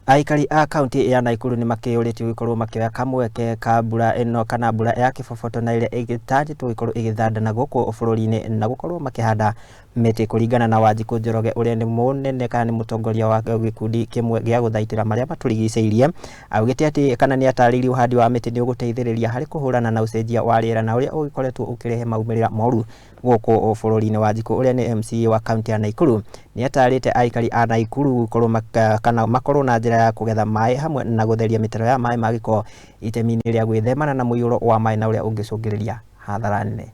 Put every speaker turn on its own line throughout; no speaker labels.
Aikari a kaunti ya Nakuru ni makĩũrĩtio gũkorwo makĩoya kamweke ka mbura ĩno kana mbura ya kĩboboto na ĩrĩa ĩgĩtanyĩtwo gũkorwo ĩgĩthandana gũkũ bũrũri-inĩ na gũkorwo makĩhanda mĩtĩ kũringana na Wanjiku Njoroge ũrĩa nĩ munene kana nĩ mũtongoria wa gĩkundi kĩmwe gĩa gũthaitĩra marĩa maturigicairie. Augĩte atĩ kana nĩ atarĩirie uhandi wa mĩtĩ nĩ uguteithiriria harĩ kũhũrana na ucenjia wa riera na ũrĩa ũgĩkoretwo ũkĩrehe maumĩrĩra moru gũkũ bũrũri-inĩ. Wanjiku ũrĩa nĩ MCA wa kaunti ya Nakuru nĩ atarĩte aikari a Nakuru gũkorwo kana makorwo na njĩra ya kũgetha maĩ hamwe na gũtheria mĩtaro ya maĩ ma gĩko itemi-inĩ rĩa gwĩthemana na mũiyũro wa maĩ na ũrĩa ũngĩcũngĩrĩria hathara nene.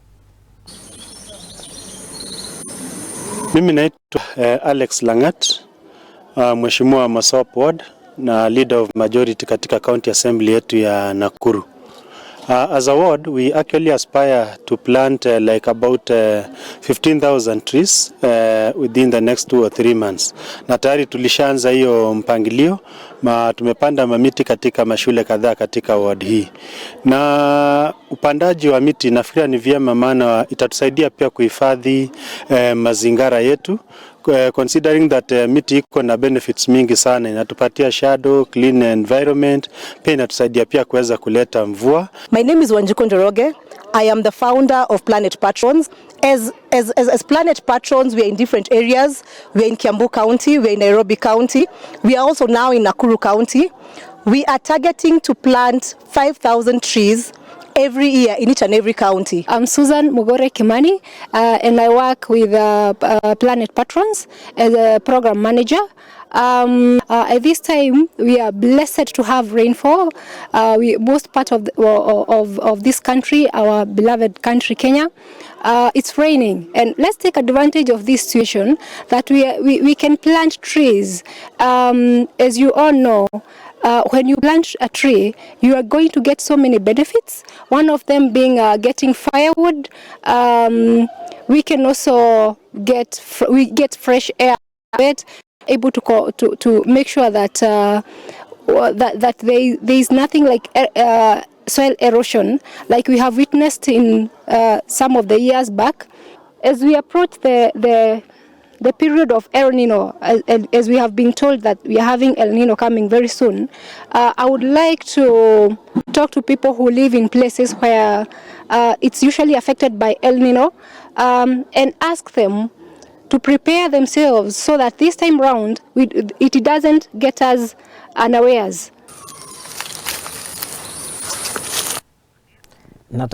Mimi naitwa Alex Langat, mheshimiwa Masop Ward na leader of majority katika county assembly yetu ya Nakuru. As a ward, we actually aspire to plant like about 15,000 trees within the next 2 or 3 months. Na tayari tulishaanza hiyo mpangilio, tumepanda mamiti katika mashule kadhaa katika ward hii. Na upandaji wa miti nafikiria ni vyema, maana itatusaidia pia kuhifadhi mazingira yetu. Considering that miti iko na benefits mingi sana, inatupatia shadow, clean environment, pia inatusaidia pia kuweza kuleta mvua.
My name is Wanjiku Njoroge. I am the founder of Planet Patrons. As Planet Patrons, we are in different areas. We are in Kiambu County, we are in Nairobi County. We are also now in Nakuru County. We are targeting to plant 5,000 trees every year in each and every county.
I'm Susan Mugore Kimani, and I work with Planet Patrons as a program manager. At this time, we are blessed to have rainfall. Most part of this country, our beloved country, Kenya, it's raining, and let's take advantage of this situation that we can plant trees. As you all know, when you plant a tree, you are going to get so many benefits. One of them being getting firewood. We can also get fresh air, able to make sure that that there is nothing like soil erosion like we have witnessed in some of the years back. As we approach the period of El Nino, as we have been told that we are having El Nino coming very soon, I would like to talk to people who live in places where it's usually affected by El Nino, and ask them to prepare themselves so that this time round it doesn't get us unawares.